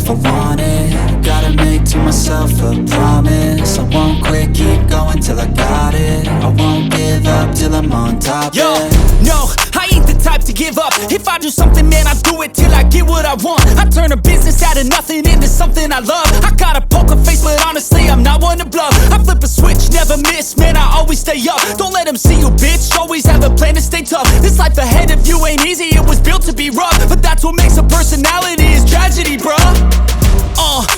if I want it. Gotta make to myself a promise. I won't quit, keep going till I got it. I won't give up till I'm on top. Yo, no, I ain't the type to give up. If I do something, man, I do it till I get what I want. I turn a business out of nothing into something I love. I got a poker face, but honestly, I'm not one to bluff. I flip a switch, never miss, man, I always stay up. Don't let them see you, bitch, always have a plan to stay tough. This life ahead of you ain't easy, it was built to be rough. But that's what makes a personality, is tragedy, bruh.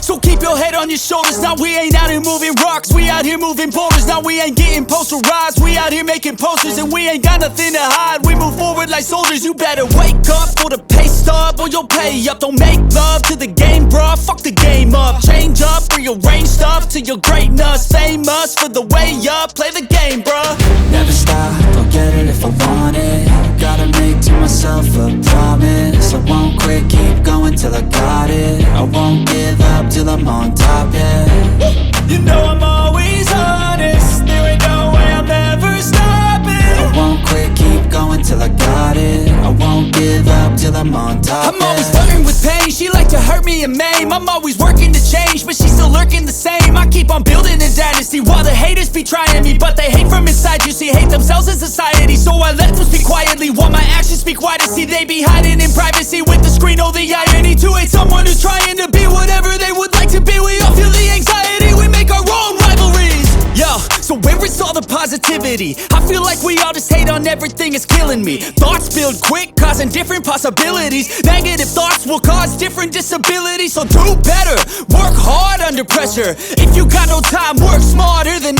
So keep keep your head on your shoulders. Now we ain't out here moving rocks, we out here moving boulders. Now we ain't getting posterized, we out here making posters. And we ain't got nothing to hide, we move forward like soldiers. You better wake up for the pay stub, or you'll pay up. Don't make love to the game, bruh, fuck the game up. Change up, rearrange stuff to your greatness. Famous for the way up, play the game, bruh. Never stop, I'll get it if I want it. Gotta make to myself a promise. I won't quit, keep going till I got it. I won't give up till I'm on top, yeah. You know I'm always honest, there ain't no way I'm ever stopping. I won't quit, keep going till I got it. I won't give up till I'm on top, I'm always flirting with pain, she like to hurt me and maim. I'm always working to change, but she's still lurking the same. I keep on building a dynasty while the haters be trying me. But they hate from inside, you see, hate themselves in society. So I let them speak quietly while my actions speak wider. See, they be hiding in privacy with the screen. Oh, the irony to hate someone who's trying to be whatever they would like to be. We all feel the anxiety, we make our own rivalries. Yo, so where is all the positivity? I feel like we all just hate on everything, it's killing me. Thoughts build quick, causing different possibilities. Negative thoughts will cause different disabilities. So do better, work hard under pressure. If you got no time, work smarter than